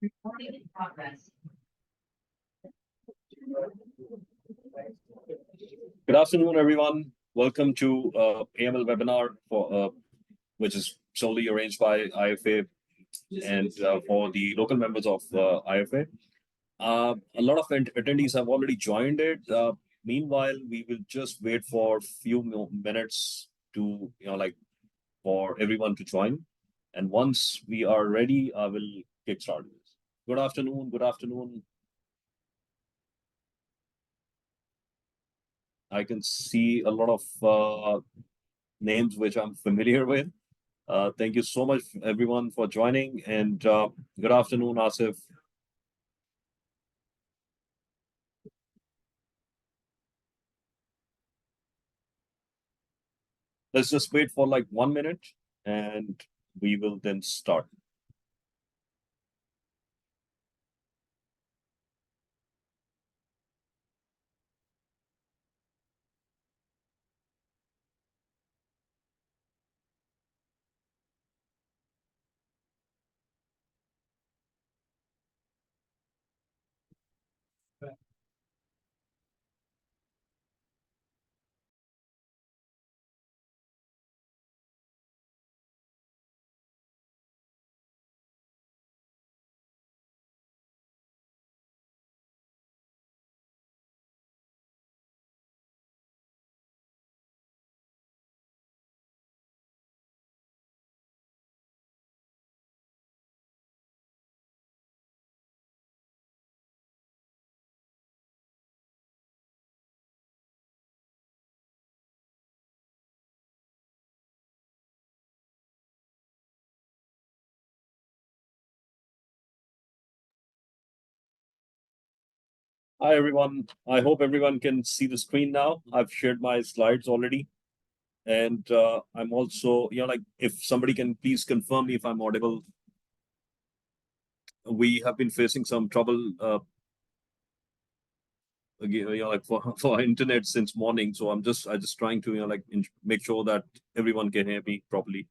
Recording in progress. Good afternoon, everyone. Welcome to AML webinar which is solely arranged by IFA and for the local members of IFA. A lot of attendees have already joined it. Meanwhile, we will just wait for a few minutes to, for everyone to join. And once we are ready, I will kick start. Good afternoon. Good afternoon. I can see a lot of names which I'm familiar with. Thank you so much, everyone, for joining. And good afternoon, Asif. Let's just wait for like 1 minute and we will then start. Hi, everyone. I hope everyone can see the screen now. I've shared my slides already. And I'm also, if somebody can please confirm me if I'm audible. We have been facing some trouble, for internet since morning. So I just trying to, make sure that everyone can hear me properly.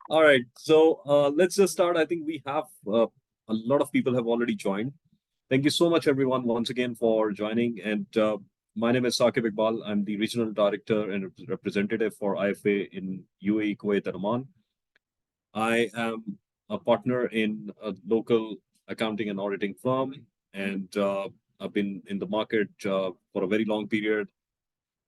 All right, so let's just start. I think we have a lot of people have already joined. Thank you so much, everyone, once again for joining. And my name is Saqib Iqbal. I'm the regional director and representative for IFA in UAE, Kuwait, and Oman. I am a partner in a local accounting and auditing firm, and I've been in the market for a very long period.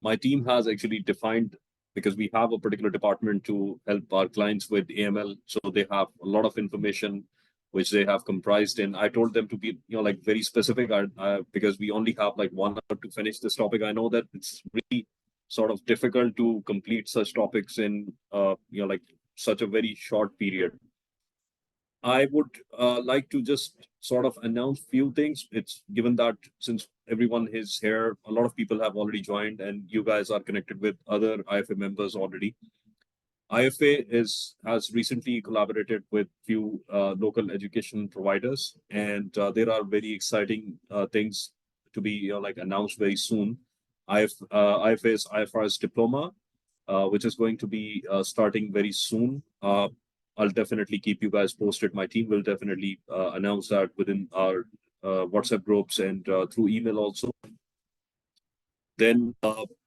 My team has actually defined, because we have a particular department to help our clients with AML. So they have a lot of information which they have comprised in. I told them to be, very specific because we only have like 1 hour to finish this topic. I know that it's really sort of difficult to complete such topics in, such a very short period. I would like to just sort of announce few things. It's given that since everyone is here, a lot of people have already joined and you guys are connected with other IFA members already. IFA has recently collaborated with few local education providers, and there are very exciting things to be announced very soon. IFA's IFRS diploma, which is going to be starting very soon. I'll definitely keep you guys posted. My team will definitely announce that within our WhatsApp groups and through email also. Then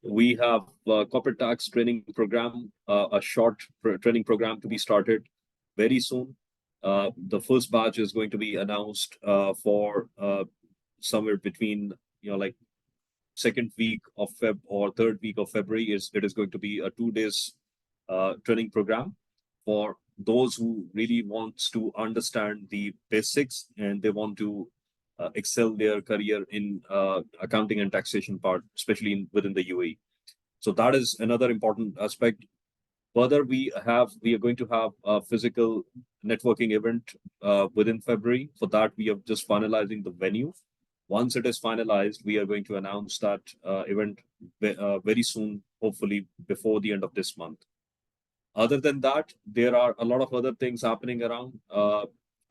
we have a corporate tax training program, a short training program to be started very soon. The first batch is going to be announced for somewhere between, second week of Feb or third week of February. It is going to be a 2 days training program for those who really wants to understand the basics and they want to excel their career in accounting and taxation part, especially within the UAE. So that is another important aspect. Further, we are going to have a physical networking event within February. For that, we are just finalizing the venue. Once it is finalized, we are going to announce that event very soon, hopefully before the end of this month. Other than that, there are a lot of other things happening around.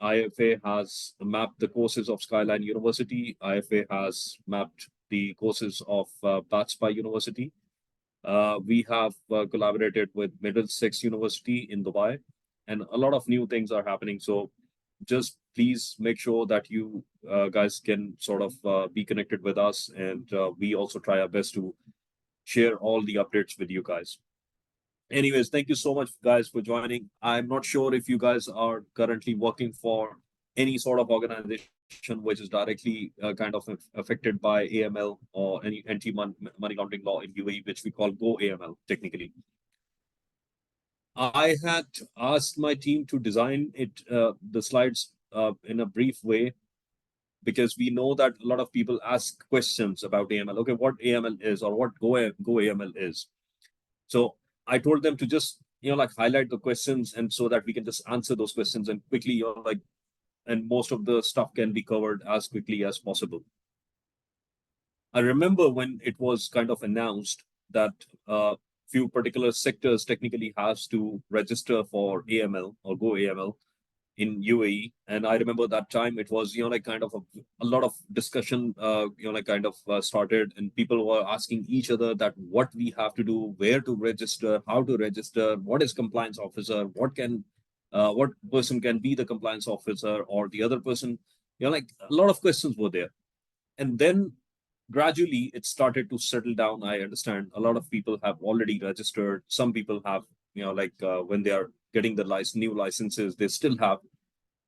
IFA has mapped the courses of Skyline University. IFA has mapped the courses of Batspy University. We have collaborated with Middlesex University in Dubai, and a lot of new things are happening. So just please make sure that you guys can sort of be connected with us, and we also try our best to share all the updates with you guys. Anyways, thank you so much, guys, for joining. I'm not sure if you guys are currently working for any sort of organization which is directly kind of affected by AML or any anti-money laundering law in UAE, which we call Go AML technically. I had asked my team to design the slides in a brief way, because we know that a lot of people ask questions about AML. Okay, what AML is or what Go AML is. So I told them to just like highlight the questions, and so that we can just answer those questions and quickly, and most of the stuff can be covered as quickly as possible. I remember when it was kind of announced that few particular sectors technically has to register for AML or Go AML in UAE, and I remember that time it was like kind of a lot of discussion started, and people were asking each other that what we have to do, where to register, how to register, what is compliance officer, what person can be the compliance officer, or the other person. Like a lot of questions were there, and then gradually it started to settle down. I understand a lot of people have already registered. Some people have, when they are getting the new licenses, they still have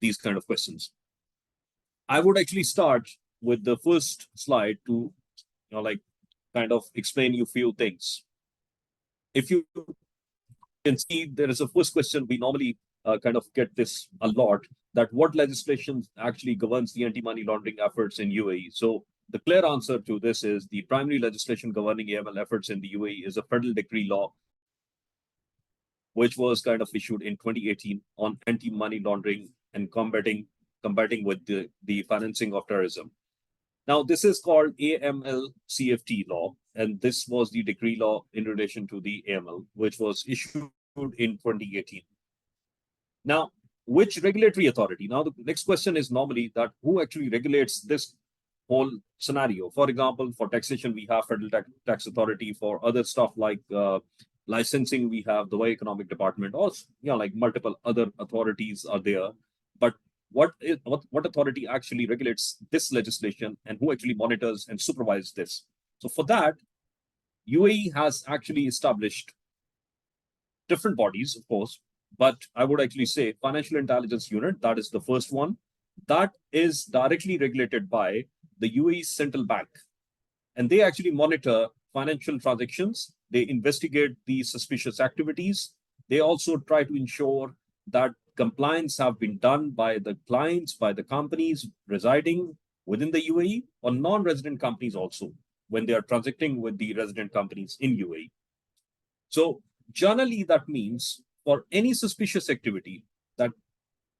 these kind of questions. I would actually start with the first slide to, kind of explain you a few things. If you can see, there is a first question. We normally kind of get this a lot, that what legislation actually governs the anti-money laundering efforts in UAE. So the clear answer to this is the primary legislation governing AML efforts in the UAE is a federal decree law, which was kind of issued in 2018 on anti-money laundering and combating with the financing of terrorism. Now, this is called AML CFT law, and this was the decree law in relation to the AML, which was issued in 2018. Now, which regulatory authority? Now, the next question is normally that who actually regulates this whole scenario? For example, for taxation, we have Federal Tax Authority. For other stuff like licensing, we have the Dubai Economic Department, or like multiple other authorities are there. But what authority actually regulates this legislation, and who actually monitors and supervises this? So for that, UAE has actually established different bodies, of course, but I would actually say Financial Intelligence Unit, that is the first one, that is directly regulated by the UAE Central Bank. And they actually monitor financial transactions. They investigate the suspicious activities. They also try to ensure that compliance have been done by the clients, by the companies residing within the UAE, or non-resident companies also, when they are transacting with the resident companies in UAE. So generally, that means for any suspicious activity that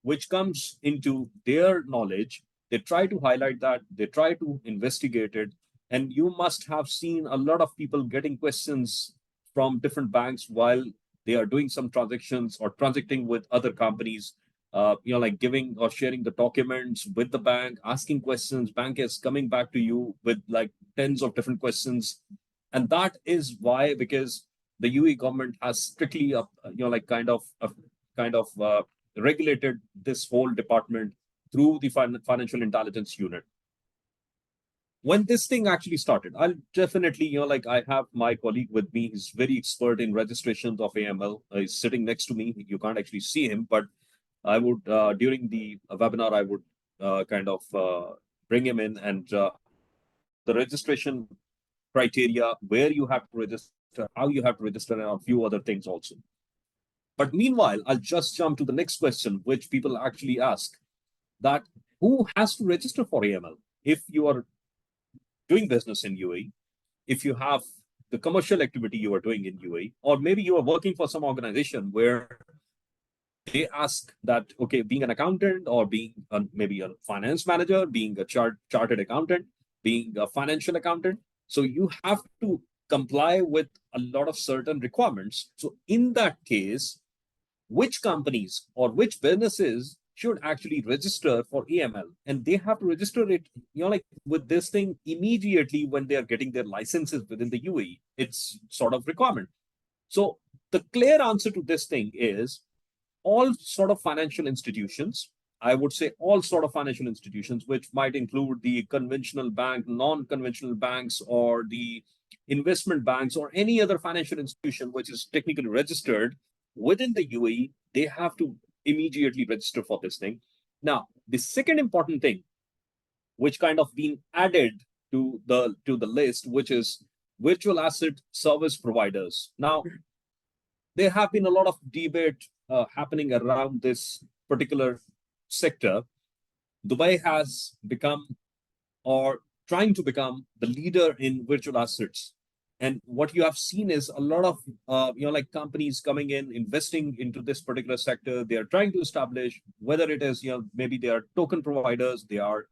which comes into their knowledge, they try to highlight that, they try to investigate it. And you must have seen a lot of people getting questions from different banks while they are doing some transactions or transacting with other companies, like giving or sharing the documents with the bank, asking questions. Bank is coming back to you with like tens of different questions. And that is why, because the UAE government has strictly, regulated this whole department through the Financial Intelligence Unit. When this thing actually started, I'll definitely, I have my colleague with me. He's very expert in registrations of AML. He's sitting next to me. You can't actually see him, but I would, during the webinar, I would bring him in and the registration criteria, where you have to register, how you have to register, and a few other things also. But meanwhile, I'll just jump to the next question, which people actually ask, that who has to register for AML? If you are doing business in UAE, if you have the commercial activity you are doing in UAE, or maybe you are working for some organization where they ask that, okay, being an accountant or being maybe a finance manager, being a chartered accountant, being a financial accountant. So you have to comply with a lot of certain requirements. So in that case, which companies or which businesses should actually register for AML, and they have to register it, like with this thing immediately when they are getting their licenses within the UAE. It's sort of requirement. So the clear answer to this thing is all sort of financial institutions. I would say all sort of financial institutions, which might include the conventional bank, non-conventional banks, or the investment banks, or any other financial institution which is technically registered within the UAE, they have to immediately register for this thing. Now, the second important thing, which kind of been added to the list, which is virtual asset service providers. Now, there have been a lot of debate happening around this particular sector. Dubai has become or trying to become the leader in virtual assets. And what you have seen is a lot of like companies coming in, investing into this particular sector. They are trying to establish whether it is maybe they are token providers, they are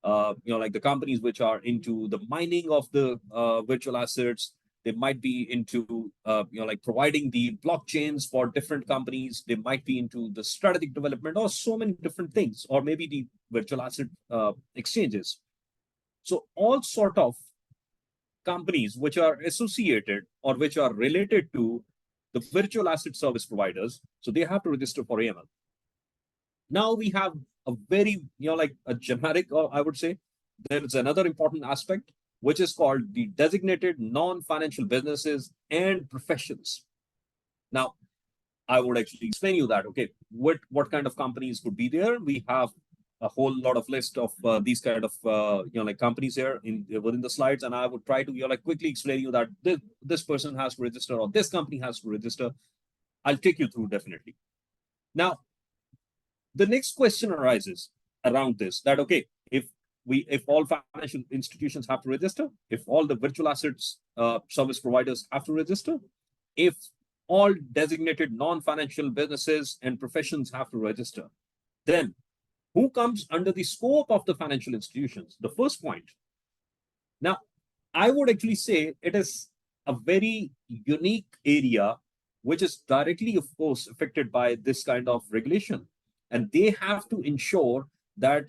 like the companies which are into the mining of the virtual assets. They might be into like providing the blockchains for different companies. They might be into the strategic development or so many different things, or maybe the virtual asset exchanges. So all sort of companies which are associated or which are related to the virtual asset service providers, so they have to register for AML. Now we have a very, like a generic, or I would say, there is another important aspect, which is called the designated non-financial businesses and professions. Now, I would actually explain you that, okay, what kind of companies could be there. We have a whole lot of list of these kind of, like companies here within the slides. And I would try to, like quickly explain you that this person has to register or this company has to register. I'll take you through definitely. Now, the next question arises around this, that okay, if all financial institutions have to register, if all the virtual assets service providers have to register, if all designated non-financial businesses and professions have to register, then who comes under the scope of the financial institutions? The first point. Now, I would actually say it is a very unique area which is directly, of course, affected by this kind of regulation. And they have to ensure that,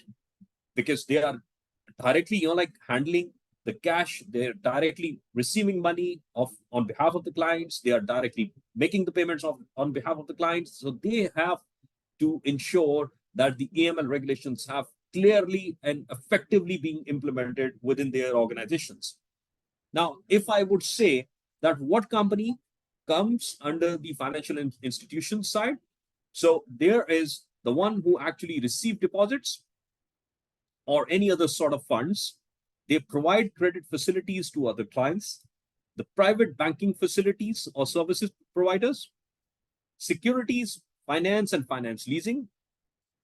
because they are directly, like handling the cash, they're directly receiving money on behalf of the clients, they are directly making the payments on behalf of the clients. So they have to ensure that the AML regulations have clearly and effectively being implemented within their organizations. Now, if I would say that what company comes under the financial institution side, so there is the one who actually receive deposits or any other sort of funds. They provide credit facilities to other clients, the private banking facilities or services providers, securities, finance and finance leasing,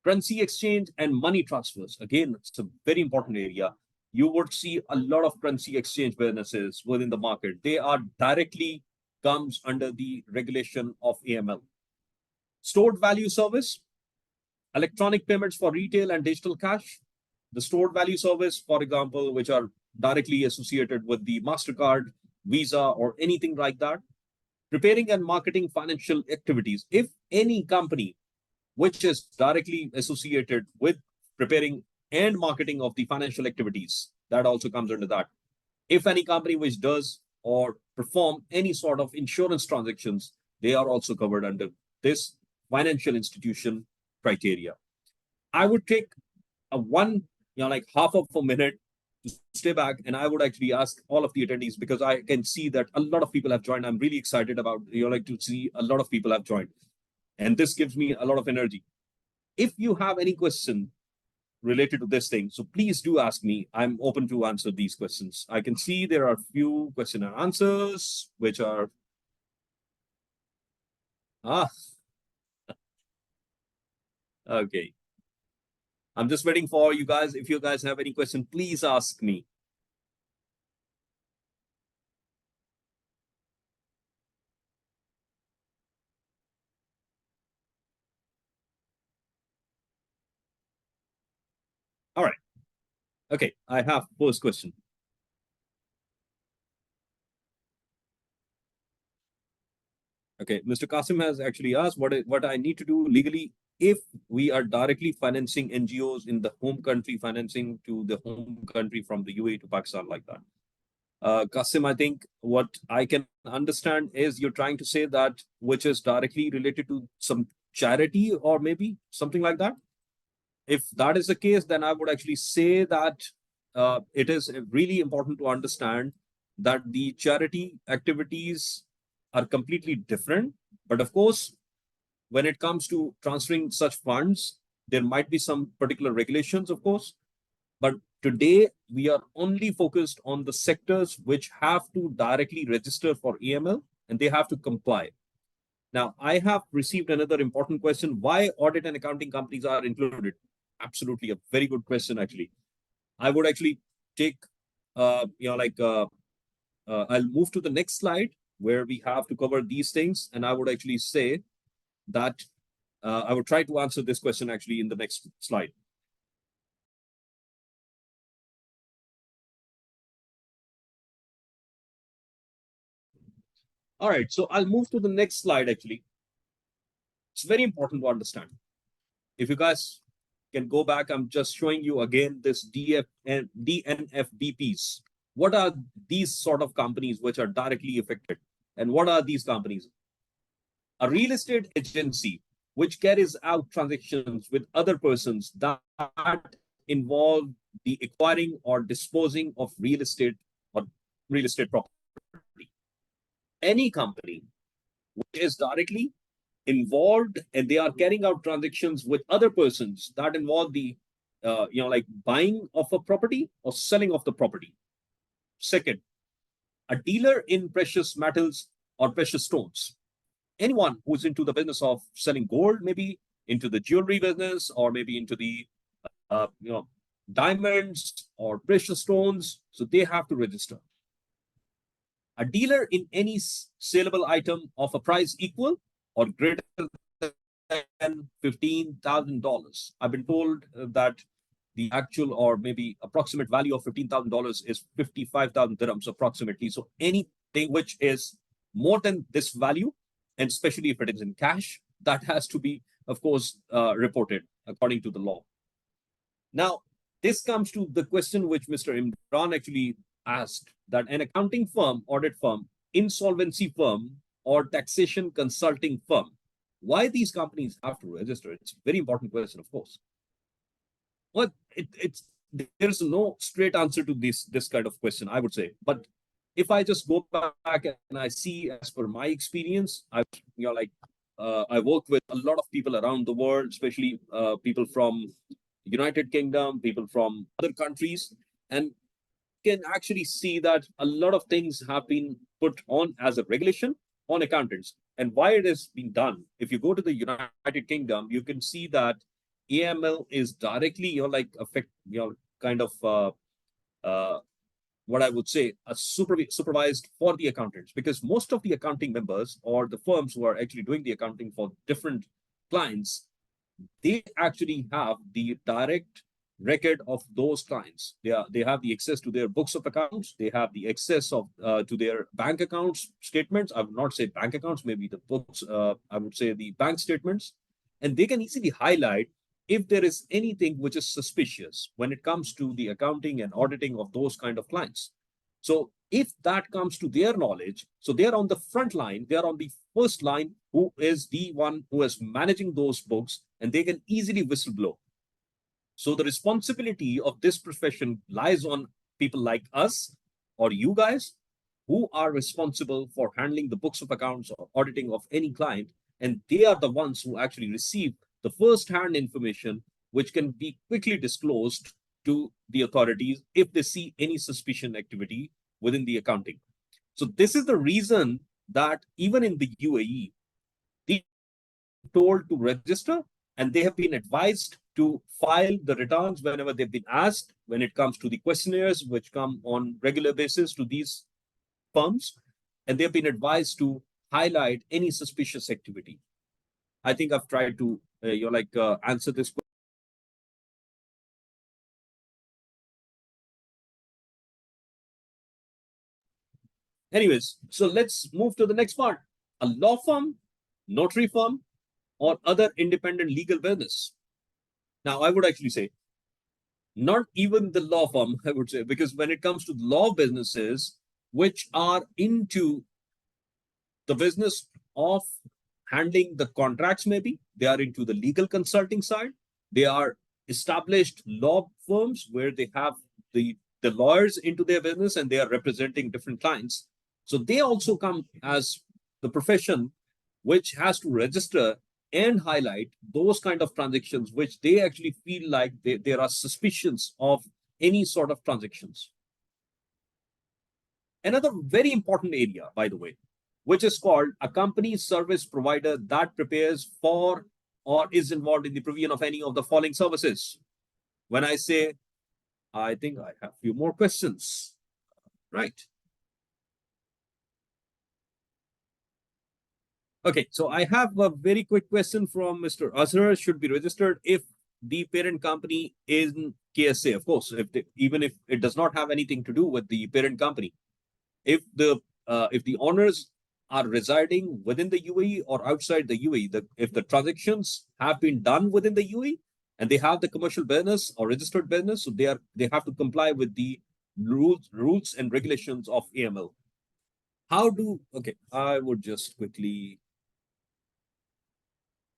currency exchange, and money transfers. Again, it's a very important area. You would see a lot of currency exchange businesses within the market. They are directly comes under the regulation of AML. Stored value service, electronic payments for retail and digital cash, the stored value service, for example, which are directly associated with the MasterCard, Visa, or anything like that. Preparing and marketing financial activities. If any company which is directly associated with preparing and marketing of the financial activities, that also comes under that. If any company which does or perform any sort of insurance transactions, they are also covered under this financial institution criteria. I would take a one, like half of a minute to stay back, and I would actually ask all of the attendees, because I can see that a lot of people have joined. I'm really excited about, like to see a lot of people have joined. And this gives me a lot of energy. If you have any question related to this thing, so please do ask me. I'm open to answer these questions. I can see there are a few question and answers, which are, okay. I'm just waiting for you guys. If you guys have any question, please ask me. All right. Okay, I have first question. Okay, Mr. Qasim has actually asked what I need to do legally if we are directly financing NGOs in the home country, financing to the home country from the UAE to Pakistan like that. Qasim, I think what I can understand is you're trying to say that which is directly related to some charity or maybe something like that. If that is the case, then I would actually say that it is really important to understand that the charity activities are completely different. But of course, when it comes to transferring such funds, there might be some particular regulations, of course. But today, we are only focused on the sectors which have to directly register for AML and they have to comply. Now, I have received another important question: why audit and accounting companies are included? Absolutely, a very good question. Actually, I would actually take, I'll move to the next slide where we have to cover these things, and I would actually say that I would try to answer this question actually in the next slide. All right, so I'll move to the next slide. Actually, it's very important to understand. If you guys can go back, I'm just showing you again this DNFBPs. What are these sort of companies which are directly affected? And what are these companies? A real estate agency which carries out transactions with other persons that involve the acquiring or disposing of or real estate property. Any company which is directly involved and they are carrying out transactions with other persons that involve the like buying of a property or selling of the property. Second, a dealer in precious metals or precious stones. Anyone who's into the business of selling gold, maybe into the jewelry business, or maybe into the uh, you know diamonds or precious stones, so they have to register. A dealer in any saleable item of a price equal or greater than $15,000. I've been told that the actual or maybe approximate value of $15,000 is 55,000 dirhams approximately. So anything which is more than this value, and especially if it is in cash, that has to be, of course, reported according to the law. Now, this comes to the question which Mr. Imran actually asked, that an accounting firm, audit firm, insolvency firm, or taxation consulting firm, why these companies have to register? It's a very important question, of course. Well, it's there's no straight answer to this kind of question, I would say. But if I just go back and I see, as per my experience, I work with a lot of people around the world, especially people from United Kingdom, people from other countries, and can actually see that a lot of things have been put on as a regulation on accountants. And why it is being done, if you go to the United Kingdom, you can see that AML is directly, affect, kind of uh, what I would say, supervised for the accountants, because most of the accounting members or the firms who are actually doing the accounting for different clients, they actually have the direct record of those clients. They have the access to their books of accounts. They have the access of to their bank accounts statements. I would not say bank accounts, maybe the books. I would say the bank statements, and they can easily highlight if there is anything which is suspicious when it comes to the accounting and auditing of those kind of clients. So if that comes to their knowledge, so they are on the front line, they are on the first line, who is the one who is managing those books, and they can easily whistleblow. So the responsibility of this profession lies on people like us or you guys who are responsible for handling the books of accounts or auditing of any client. And they are the ones who actually receive the first hand information, which can be quickly disclosed to the authorities if they see any suspicion activity within the accounting. So this is the reason that even in the UAE, they are told to register and they have been advised to file the returns whenever they've been asked when it comes to the questionnaires which come on regular basis to these firms, and they've been advised to highlight any suspicious activity. I think I've tried to answer this question. Anyways, so let's move to the next part. A law firm, notary firm, or other independent legal business. Now, I would actually say not even the law firm, I would say, because when it comes to law businesses, which are into the business of handling the contracts, maybe they are into the legal consulting side, they are established law firms where they have the lawyers into their business and they are representing different clients, so they also come as the profession which has to register and highlight those kind of transactions which they actually feel like there are suspicions of any sort of transactions. Another very important area, by the way, which is called a company service provider that prepares for or is involved in the provision of any of the following services. When I say, I think I have a few more questions, right? Okay, so I have a very quick question from Mr. Azhar. Should be registered if the parent company is in KSA, of course, even if it does not have anything to do with the parent company. If the owners are residing within the UAE or outside the UAE, if the transactions have been done within the UAE and they have the commercial business or registered business, so they have to comply with the rules and regulations of AML. How do okay? I would just quickly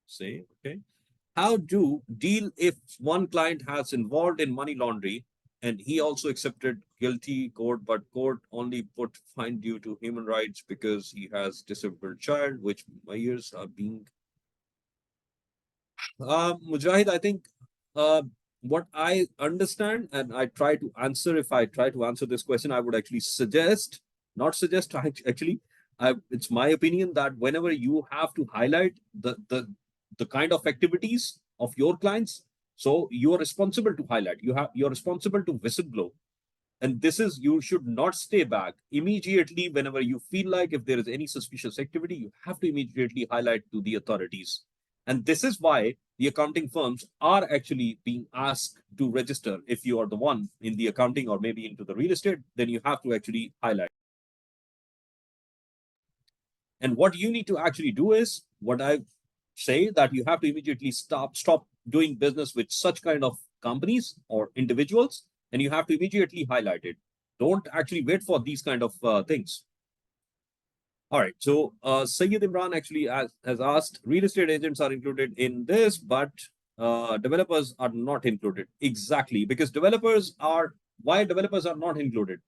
say okay. How do deal if one client has involved in money laundering and he also accepted guilty court, but court only put fine due to human rights because he has disabled child, which measures are being. Mujahid, I think what I understand, and I try to answer. If I try to answer this question, I would actually suggest, not suggest, actually, it's my opinion that whenever you have to highlight the kind of activities of your clients, so you are responsible to highlight. You're responsible to whistleblow, and this is, you should not stay back. Immediately, whenever you feel like if there is any suspicious activity, you have to immediately highlight to the authorities. And this is why the accounting firms are actually being asked to register. If you are the one in the accounting or maybe into the real estate, then you have to actually highlight. And what you need to actually do is what I say, that you have to immediately stop doing business with such kind of companies or individuals, and you have to immediately highlight it. Don't actually wait for these kind of things. All right. So Sayyid Imran actually has asked, real estate agents are included in this, but developers are not included. Exactly, because why developers are not included?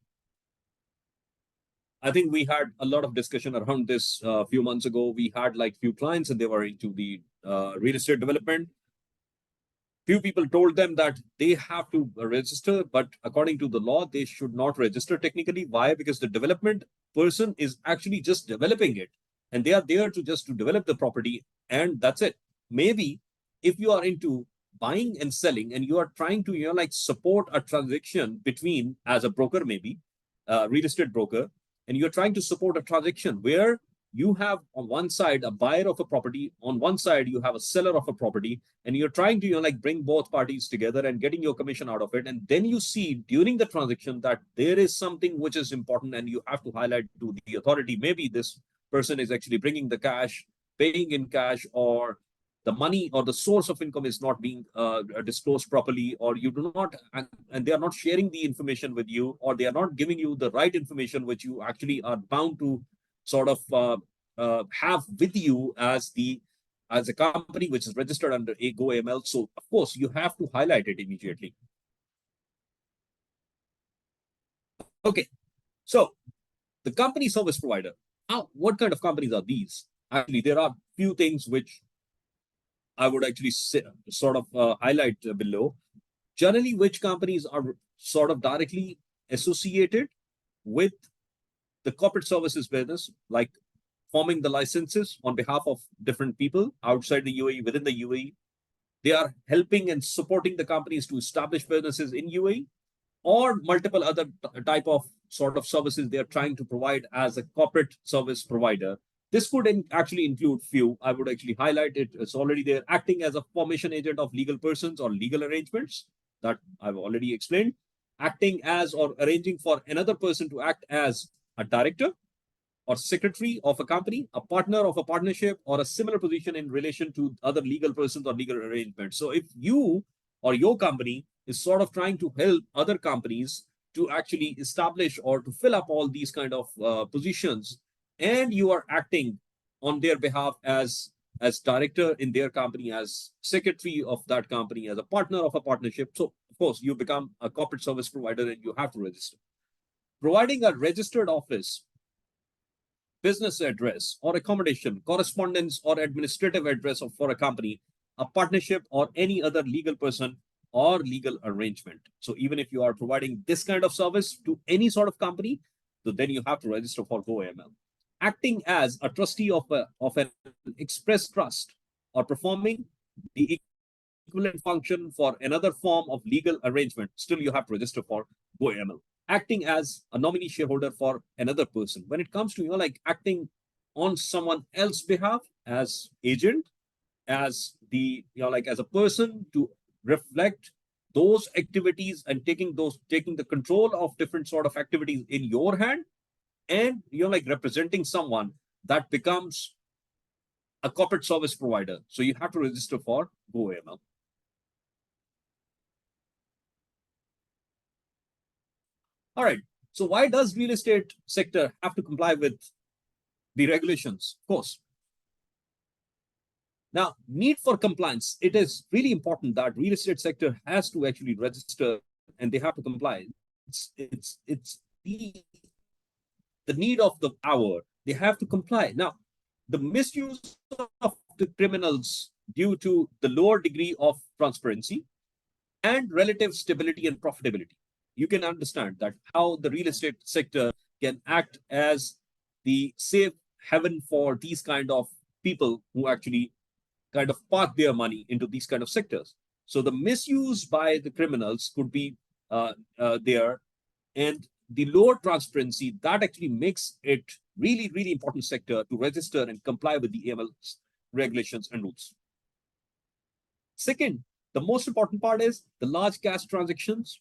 I think we had a lot of discussion around this a few months ago. We had like few clients and they were into the real estate development. Few people told them that they have to register, but according to the law, they should not register technically. Why? Because the development person is actually just developing it, and they are there to just to develop the property, and that's it. Maybe if you are into buying and selling, and you are trying to like support a transaction between, as a broker, maybe real estate broker, and you're trying to support a transaction where you have on one side a buyer of a property, on one side you have a seller of a property, and you're trying to like bring both parties together and getting your commission out of it, and then you see during the transaction that there is something which is important and you have to highlight to the authority. Maybe this person is actually bringing the cash, paying in cash, or the money or the source of income is not being disclosed properly, or you do not, and they are not sharing the information with you, or they are not giving you the right information which you actually are bound to sort of have with you as a company which is registered under Go AML. So of course you have to highlight it immediately. Okay, so the company service provider. What kind of companies are these? Actually, there are few things which I would actually sort of highlight below. Generally, which companies are sort of directly associated with the corporate services business, like forming the licenses on behalf of different people outside the UAE, within the UAE. They are helping and supporting the companies to establish businesses in UAE, or multiple other type of sort of services they are trying to provide as a corporate service provider. This could actually include few. I would actually highlight it. It's already there. Acting as a formation agent of legal persons or legal arrangements, that I've already explained. Acting as or arranging for another person to act as a director, or secretary of a company, a partner of a partnership, or a similar position in relation to other legal persons or legal arrangements. So if you or your company is sort of trying to help other companies to actually establish or to fill up all these kind of positions, and you are acting on their behalf as director in their company, as secretary of that company, as a partner of a partnership, so of course you become a corporate service provider and you have to register. Providing a registered office, business address or accommodation, correspondence or administrative address for a company, a partnership, or any other legal person or legal arrangement. So even if you are providing this kind of service to any sort of company, so then you have to register for GoAML. Acting as a trustee of an express trust or performing the equivalent function for another form of legal arrangement, still you have to register for GoAML. Acting as a nominee shareholder for another person. When it comes to, like acting on someone else's behalf as agent, as the, like as a person to reflect those activities and taking the control of different sort of activities in your hand, and you're like representing someone, that becomes a corporate service provider. So you have to register for GoAML. All right. So why does real estate sector have to comply with the regulations? Of course. Now, need for compliance. It is really important that real estate sector has to actually register and they have to comply. It's the need of the hour. They have to comply. Now, the misuse of the criminals due to the lower degree of transparency and relative stability and profitability. You can understand that how the real estate sector can act as the safe haven for these kind of people who actually kind of park their money into these kind of sectors. So the misuse by the criminals could be there, and the lower transparency, that actually makes it really, really important sector to register and comply with the AML regulations and rules. Second, the most important part is the large cash transactions,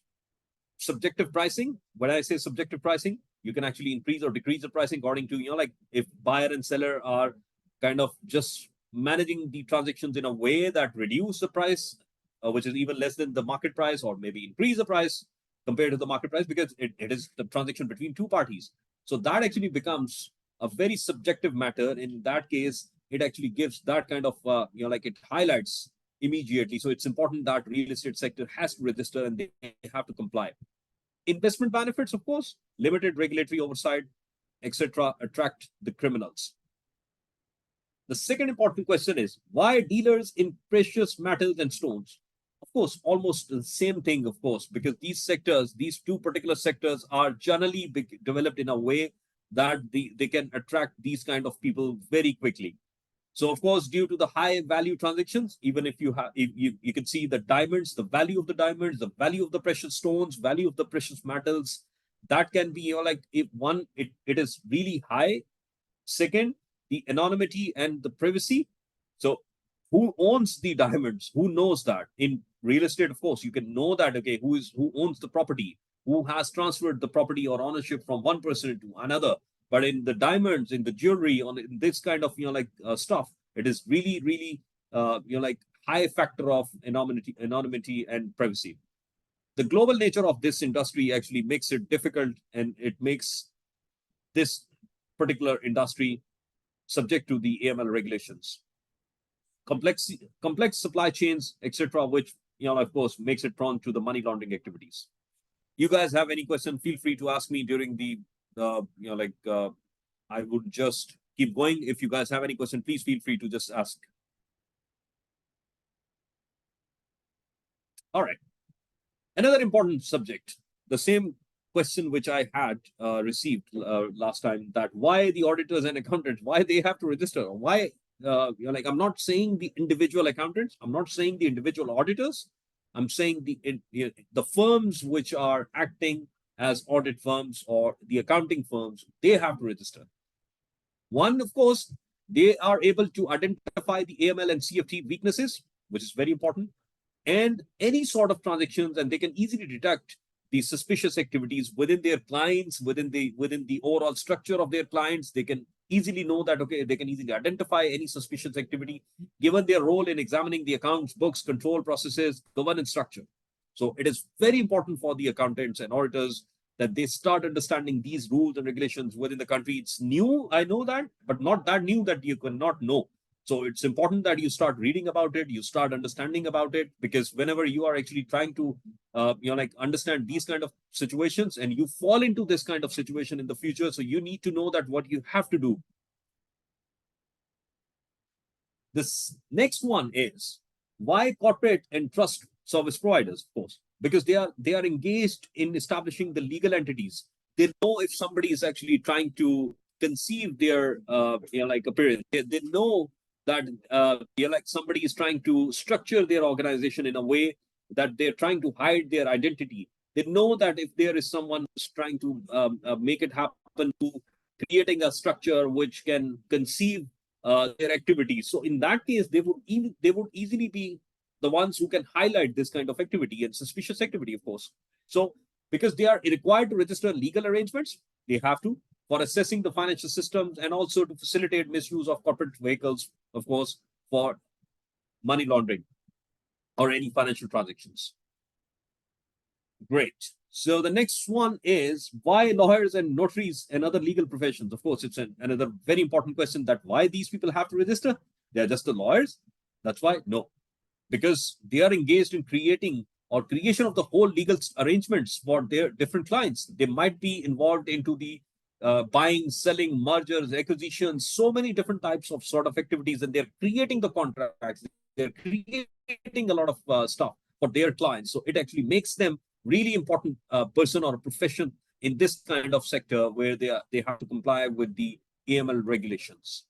subjective pricing. When I say subjective pricing, you can actually increase or decrease the pricing according to, like if buyer and seller are kind of just managing the transactions in a way that reduce the price, which is even less than the market price, or maybe increase the price compared to the market price, because it is the transaction between two parties. So that actually becomes a very subjective matter. In that case, it actually gives that kind of, like it highlights immediately. So it's important that real estate sector has to register and they have to comply. Investment benefits, of course, limited regulatory oversight, etc., attract the criminals. The second important question is, why dealers in precious metals and stones? Of course, almost the same thing, of course, because these sectors, these two particular sectors are generally developed in a way that they can attract these kind of people very quickly. So of course, due to the high value transactions, even if you have, you can see the diamonds, the value of the diamonds, the value of the precious stones, value of the precious metals, that can be, like if one, it is really high. Second, the anonymity and the privacy. So who owns the diamonds? Who knows that? In real estate, of course, you can know that, okay, who owns the property, who has transferred the property or ownership from one person to another. But in the diamonds, in the jewelry, in this kind of, stuff, it is really, really, like high factor of anonymity and privacy. The global nature of this industry actually makes it difficult, and it makes this particular industry subject to the AML regulations. Complex supply chains, etc., which, of course, makes it prone to the money laundering activities. You guys have any question, feel free to ask me during the, I would just keep going. If you guys have any question, please feel free to just ask. All right. Another important subject, the same question which I had received last time, that why the auditors and accountants, why they have to register, why, like I'm not saying the individual accountants, I'm not saying the individual auditors, I'm saying the firms which are acting as audit firms or the accounting firms, they have to register. One, of course, they are able to identify the AML and CFT weaknesses, which is very important, and any sort of transactions, and they can easily detect the suspicious activities within their clients, within the overall structure of their clients. They can easily know that, okay, they can easily identify any suspicious activity given their role in examining the accounts, books, control processes, governance structure. So it is very important for the accountants and auditors that they start understanding these rules and regulations within the country. It's new, I know that, but not that new that you cannot know. So it's important that you start reading about it, you start understanding about it, because whenever you are actually trying to, like understand these kind of situations and you fall into this kind of situation in the future, so you need to know that what you have to do. This next one is why corporate and trust service providers, of course, because they are engaged in establishing the legal entities. They know if somebody is actually trying to conceive their like appearance. They know that like somebody is trying to structure their organization in a way that they're trying to hide their identity. They know that if there is someone who's trying to make it happen to creating a structure which can conceive their activities. So in that case, they would easily be the ones who can highlight this kind of activity and suspicious activity, of course. So because they are required to register legal arrangements, they have to, for assessing the financial systems and also to facilitate misuse of corporate vehicles, of course, for money laundering or any financial transactions. Great. So the next one is why lawyers and notaries and other legal professions. Of course, it's another very important question, that why these people have to register. They're just the lawyers. That's why? No, because they are engaged in creating or creation of the whole legal arrangements for their different clients. They might be involved into the buying, selling, mergers, acquisitions, so many different types of sort of activities, and they're creating the contracts. They're creating a lot of stuff for their clients. So it actually makes them really important person or a profession in this kind of sector where they have to comply with the AML regulations.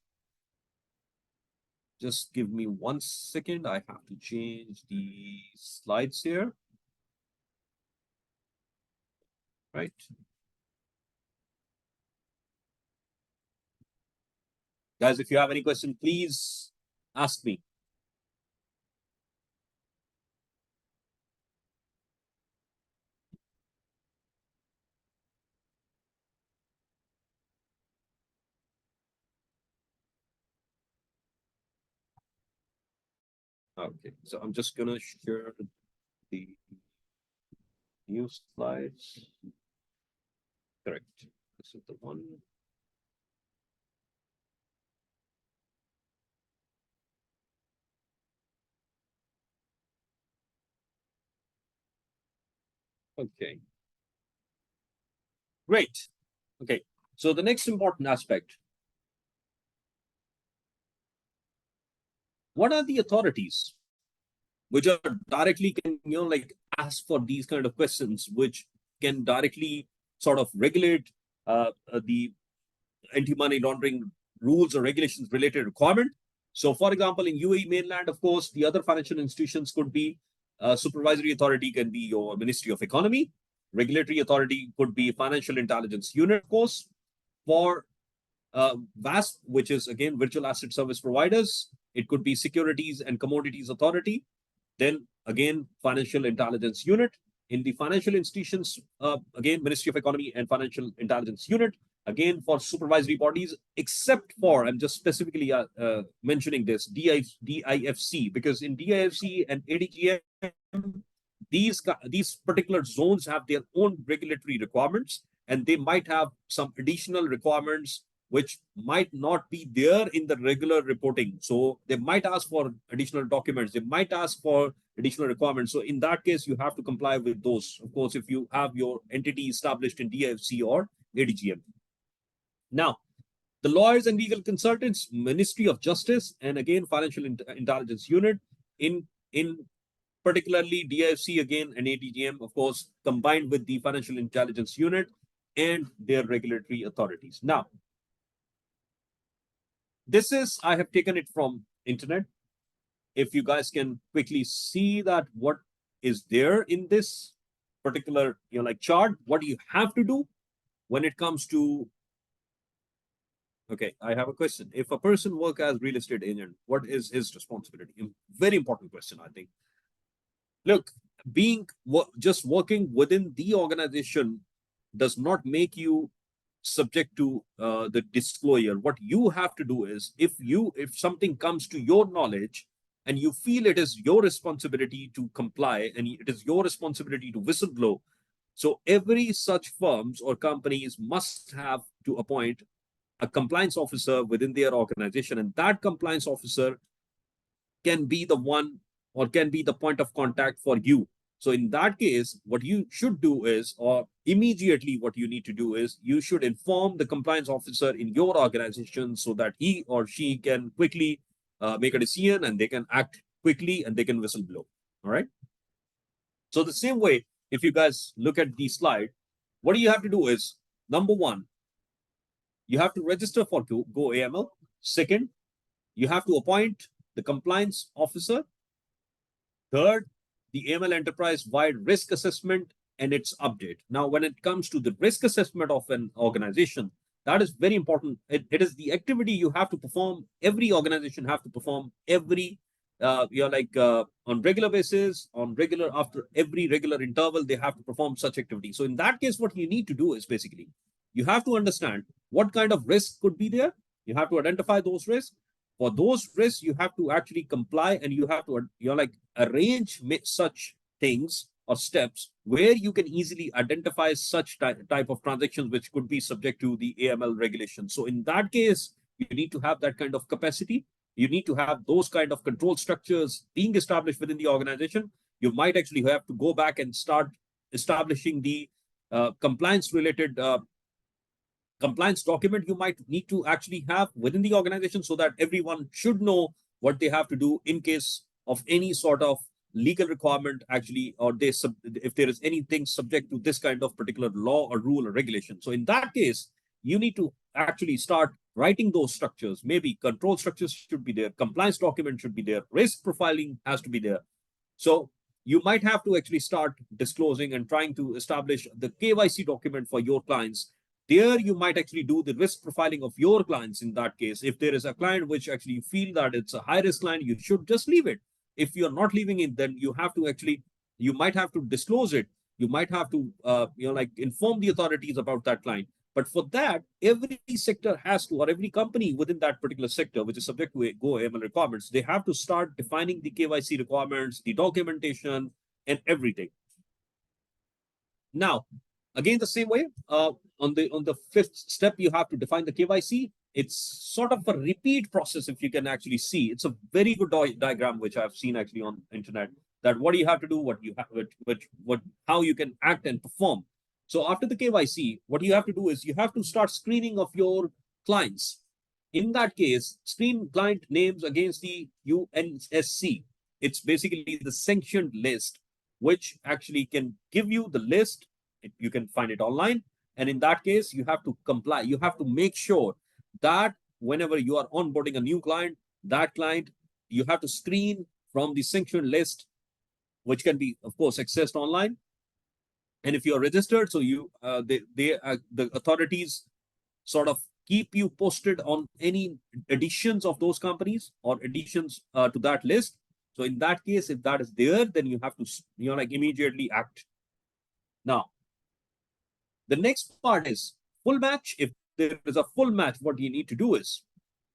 Just give me 1 second. I have to change the slides here. Right. Guys, if you have any question, please ask me. Okay, so I'm just gonna share the new slides. Correct. This is the one. Okay. Great. Okay. So the next important aspect. What are the authorities which are directly can, like ask for these kind of questions, which can directly sort of regulate the anti-money laundering rules or regulations related requirement. So for example, in UAE mainland, of course, the other financial institutions could be supervisory authority can be your Ministry of Economy. Regulatory authority could be Financial Intelligence Unit, of course. For VASP, which is again virtual asset service providers, it could be Securities and Commodities Authority. Then again, Financial Intelligence Unit. In the financial institutions, again, Ministry of Economy and Financial Intelligence Unit. Again, for supervisory bodies, except for, I'm just specifically mentioning this, DIFC, because in DIFC and ADGM, these particular zones have their own regulatory requirements, and they might have some additional requirements which might not be there in the regular reporting. So they might ask for additional documents. They might ask for additional requirements. So in that case, you have to comply with those, of course, if you have your entity established in DIFC or ADGM. Now, the lawyers and legal consultants, Ministry of Justice, and again, Financial Intelligence Unit, in particularly DIFC again and ADGM, of course, combined with the Financial Intelligence Unit and their regulatory authorities. Now, this is, I have taken it from internet. If you guys can quickly see that what is there in this particular, like chart, what do you have to do when it comes to, okay, I have a question. If a person work as real estate agent, what is his responsibility? Very important question, I think. Look, just working within the organization does not make you subject to the disclosure. What you have to do is, if something comes to your knowledge and you feel it is your responsibility to comply and it is your responsibility to whistleblow, so every such firms or companies must have to appoint a compliance officer within their organization, and that compliance officer can be the one or can be the point of contact for you. So in that case, what you should do is, or immediately what you need to do is, you should inform the compliance officer in your organization so that he or she can quickly make a decision and they can act quickly and they can whistleblow. All right. So the same way, if you guys look at the slide, what you have to do is, number one, you have to register for Go AML. Second, you have to appoint the compliance officer. Third, the AML enterprise-wide risk assessment and its update. Now, when it comes to the risk assessment of an organization, that is very important. It is the activity you have to perform. Every organization have to perform every, on regular basis, after every regular interval, they have to perform such activity. So in that case, what you need to do is basically, you have to understand what kind of risk could be there. You have to identify those risks. For those risks, you have to actually comply and you have to arrange such things or steps where you can easily identify such type of transactions which could be subject to the AML regulations. So in that case, you need to have that kind of capacity. You need to have those kind of control structures being established within the organization. You might actually have to go back and start establishing the compliance related compliance document you might need to actually have within the organization so that everyone should know what they have to do in case of any sort of legal requirement actually, or if there is anything subject to this kind of particular law or rule or regulation. So in that case, you need to actually start writing those structures. Maybe control structures should be there, compliance document should be there, risk profiling has to be there. So you might have to actually start disclosing and trying to establish the KYC document for your clients. There you might actually do the risk profiling of your clients. In that case, if there is a client which actually you feel that it's a high risk client, you should just leave it. If you're not leaving it, then you have to actually, you might have to disclose it. You might have to inform the authorities about that client. But for that, every sector has to, or every company within that particular sector which is subject to Go AML requirements, they have to start defining the KYC requirements, the documentation, and everything. Now, again, the same way, on the fifth step, you have to define the KYC. It's sort of a repeat process. If you can actually see, it's a very good diagram which I've seen actually on internet. That what you have to do, what you have, how you can act and perform. So after the KYC, what you have to do is you have to start screening of your clients. In that case, screen client names against the UNSC. It's basically the sanctioned list, which actually can give you the list. You can find it online. And in that case, you have to comply. You have to make sure that whenever you are onboarding a new client, that client, you have to screen from the sanctioned list, which can be, of course, accessed online. And if you're registered, so the authorities sort of keep you posted on any additions of those companies or additions to that list. So in that case, if that is there, then you have to immediately act. Now, the next part is full match. If there is a full match, what you need to do is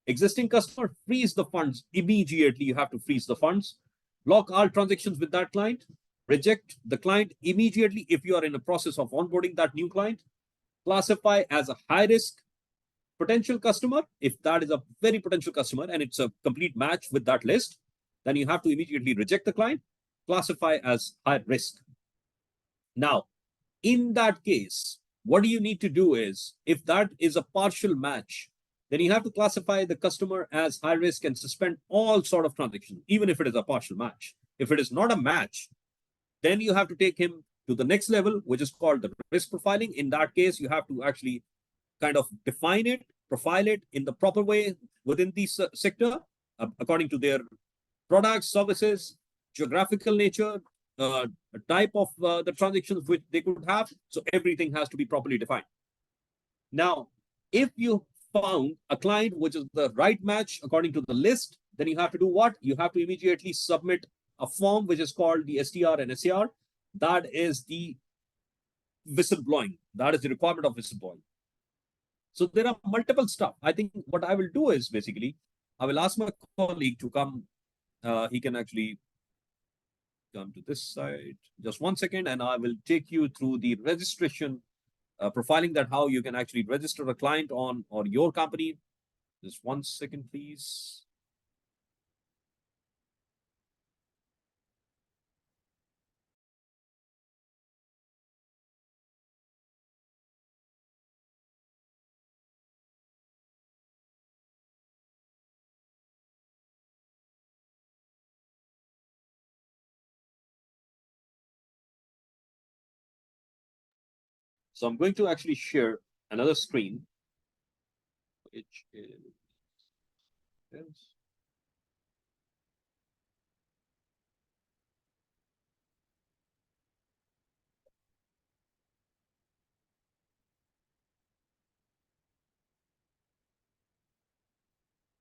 existing customer, freeze the funds immediately. You have to freeze the funds, block all transactions with that client, reject the client immediately if you are in the process of onboarding that new client, classify as a high risk potential customer. If that is a very potential customer and it's a complete match with that list, then you have to immediately reject the client, classify as high risk. Now, in that case, what do you need to do is, if that is a partial match, then you have to classify the customer as high risk and suspend all sort of transactions, even if it is a partial match. If it is not a match, then you have to take him to the next level, which is called the risk profiling. In that case, you have to actually kind of define it, profile it in the proper way within the sector, according to their products, services, geographical nature, type of the transactions which they could have. So everything has to be properly defined. Now, if you found a client which is the right match according to the list, then you have to do what? You have to immediately submit a form which is called the STR and SAR. That is the whistleblowing. That is the requirement of whistleblowing. So there are multiple stuff. I think what I will do is basically, I will ask my colleague to come. He can actually come to this side. Just 1 second, and I will take you through the registration profiling, that how you can actually register a client on or your company. Just 1 second, please. So I'm going to actually share another screen, which is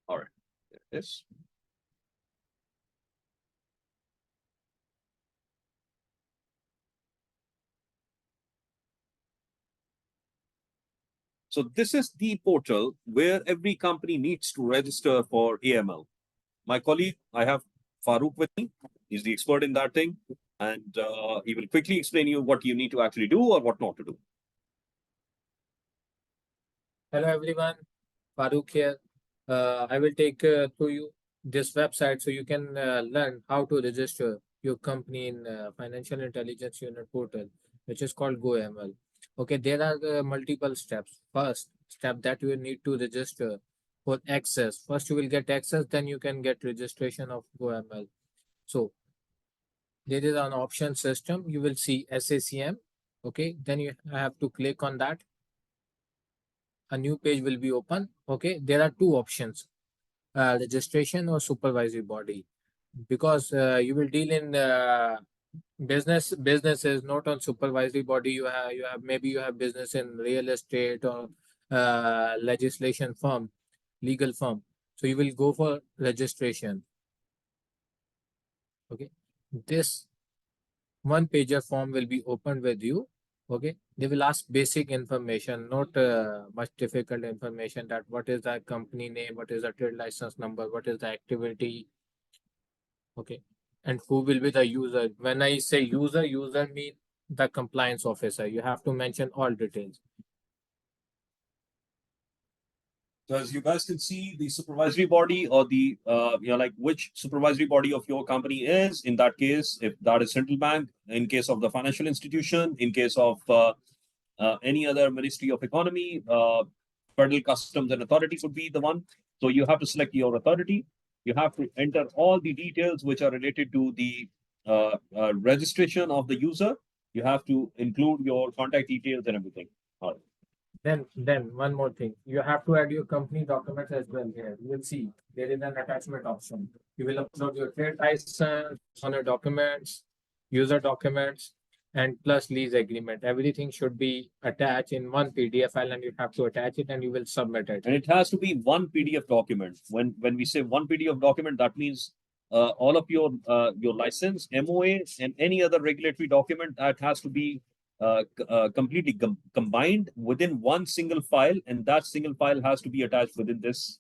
all right. There it is. So this is the portal where every company needs to register for AML. My colleague, I have Farooq with me. He's the expert in that thing, and he will quickly explain you what you need to actually do or what not to do. Hello everyone, Farooq here. I will take to you this website so you can learn how to register your company in Financial Intelligence Unit portal, which is called GoML. Okay, there are multiple steps. First step that you need to register for access. First you will get access, then you can get registration of GoML. So there is an option system. You will see SACM. Okay, then you have to click on that. A new page will be open. Okay, there are two options, registration or supervisory body, because you will deal in businesses, not on supervisory body. You have maybe you have business in real estate or legislation firm, legal firm, so you will go for registration. Okay, this one pager form will be opened with you. Okay, they will ask basic information, not much difficult information, that what is the company name, what is the trade license number, what is the activity. Okay, and who will be the user. When I say user mean the compliance officer. You have to mention all details. So as you guys can see, the supervisory body or the like which supervisory body of your company is. In that case, if that is central bank, in case of the financial institution, in case of any other Ministry of Economy, Federal Customs and Authorities would be the one. So you have to select your authority. You have to enter all the details which are related to the registration of the user. You have to include your contact details and everything. All right. Then one more thing. You have to add your company documents as well here. You will see there is an attachment option. You will upload your trade license, owner documents, user documents, and plus lease agreement. Everything should be attached in one PDF file, and you have to attach it and you will submit it. And it has to be one PDF document. When we say one PDF document, that means all of your license, MOA, and any other regulatory document that has to be completely combined within one single file, and that single file has to be attached within this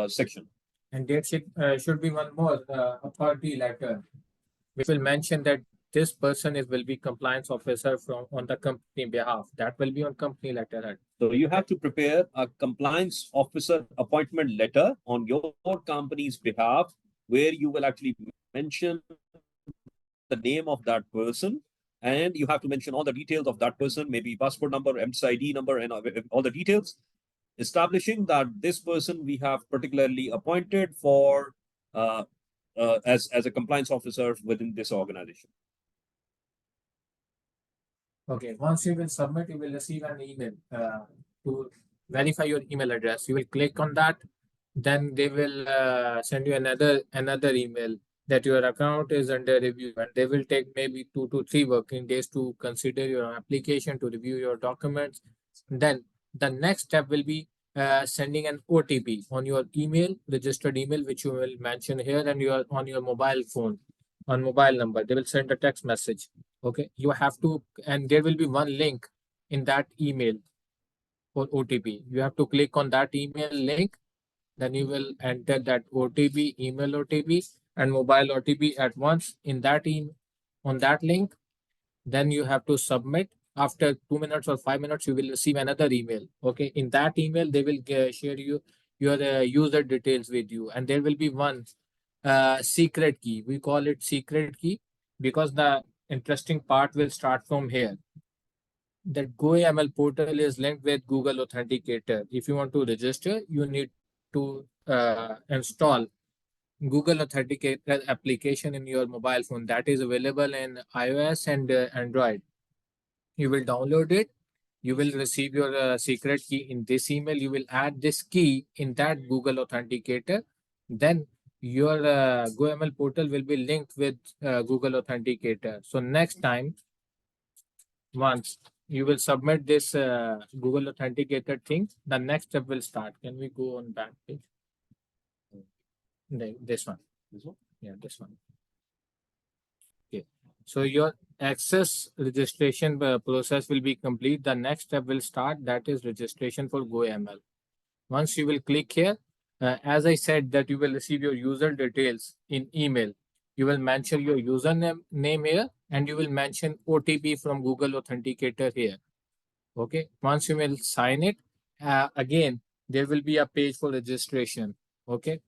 section. And there should be one more authority letter, which will mention that this person will be compliance officer from on the company behalf. That will be on company letterhead. So you have to prepare a compliance officer appointment letter on your company's behalf, where you will actually mention the name of that person, and you have to mention all the details of that person, maybe passport number, MCID number, and all the details, establishing that this person we have particularly appointed for as a compliance officer within this organization. Okay, once you will submit, you will receive an email to verify your email address. You will click on that, then they will send you another email that your account is under review, and they will take maybe 2 to 3 working days to consider your application, to review your documents. Then the next step will be sending an OTP on your email, registered email, which you will mention here, and on your mobile phone, on mobile number. They will send a text message. Okay, you have to, and there will be one link in that email for OTP. You have to click on that email link, then you will enter that OTP, email OTP, and mobile OTP at once in that on that link. Then you have to submit. After 2 minutes or 5 minutes, you will receive another email. Okay, in that email, they will share you your user details with you, and there will be one secret key. We call it secret key because the interesting part will start from here. That GoAML portal is linked with Google Authenticator. If you want to register, you need to install Google Authenticator application in your mobile phone. That is available in iOS and Android. You will download it. You will receive your secret key in this email. You will add this key in that Google Authenticator. Then your GoML portal will be linked with Google Authenticator. So next time, once you will submit this Google Authenticator thing, the next step will start. Can we go on back page? This one. This one? Yeah, this one. Okay. So your access registration process will be complete. The next step will start. That is registration for GoML. Once you will click here, as I said that you will receive your user details in email. You will mention your username here, and you will mention OTP from Google Authenticator here. Okay. Once you will sign it, again, there will be a page for registration. Okay.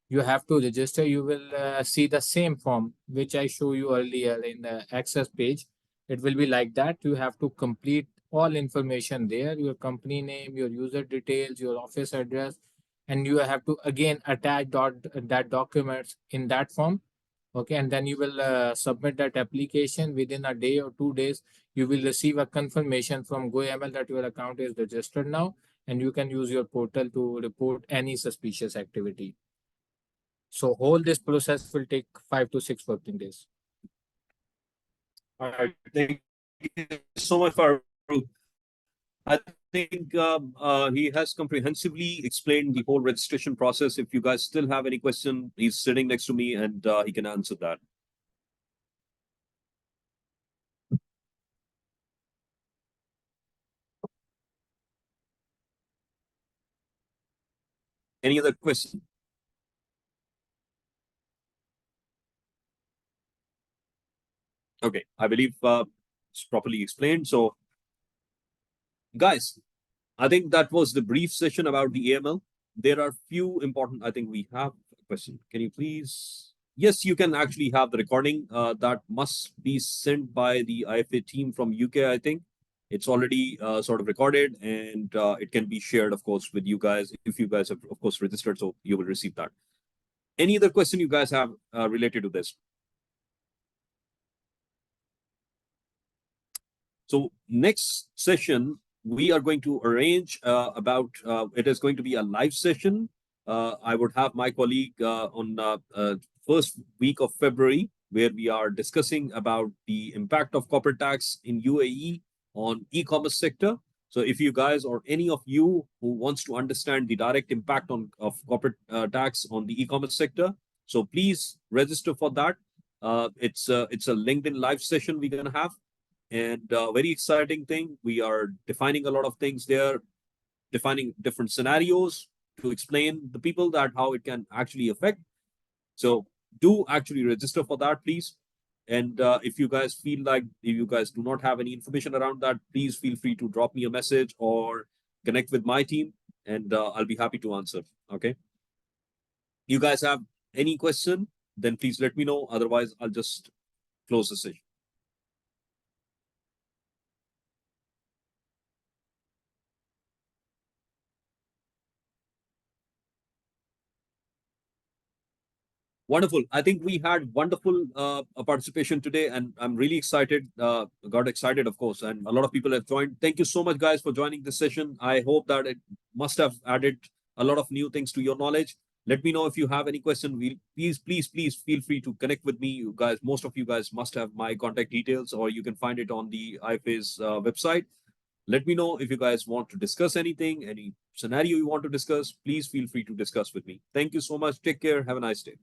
You have to register. You will see the same form which I show you earlier in the access page. It will be like that. You have to complete all information there, your company name, your user details, your office address, and you have to again attach that documents in that form. Okay, and then you will submit that application. Within a day or 2 days. You will receive a confirmation from GoML that your account is registered now, and you can use your portal to report any suspicious activity. So whole this process will take 5 to 6 working days. All right. Thank you so much, Farooq. I think he has comprehensively explained the whole registration process. If you guys still have any question, he's sitting next to me and he can answer that. Any other question? Okay, I believe it's properly explained. So, guys, I think that was the brief session about the AML. There are few important. I think we have a question. Can you please? Yes, you can actually have the recording. That must be sent by the IFA team from UK. I think it's already sort of recorded, and it can be shared, of course, with you guys if you guys have, of course, registered. So you will receive that. Any other question you guys have related to this? So next session, we are going to arrange it is going to be a live session. I would have my colleague on first week of February, where we are discussing about the impact of corporate tax in UAE on e-commerce sector. So if you guys or any of you who wants to understand the direct impact of corporate tax on the e-commerce sector, so please register for that. It's a LinkedIn live session we're gonna have. And very exciting thing, we are defining a lot of things there, defining different scenarios to explain the people that how it can actually affect. So do actually register for that, please. And if you guys feel like if you guys do not have any information around that, please feel free to drop me a message or connect with my team, and I'll be happy to answer. Okay. You guys have any question, then please let me know. Otherwise, I'll just close the session. Wonderful. I think we had wonderful participation today, and I'm really excited. Got excited, of course, and a lot of people have joined. Thank you so much, guys, for joining this session. I hope that it must have added a lot of new things to your knowledge. Let me know if you have any question. Please feel free to connect with me. You guys, most of you guys must have my contact details, or you can find it on the IFA's website. Let me know if you guys want to discuss anything, any scenario you want to discuss. Please feel free to discuss with me. Thank you so much. Take care. Have a nice day.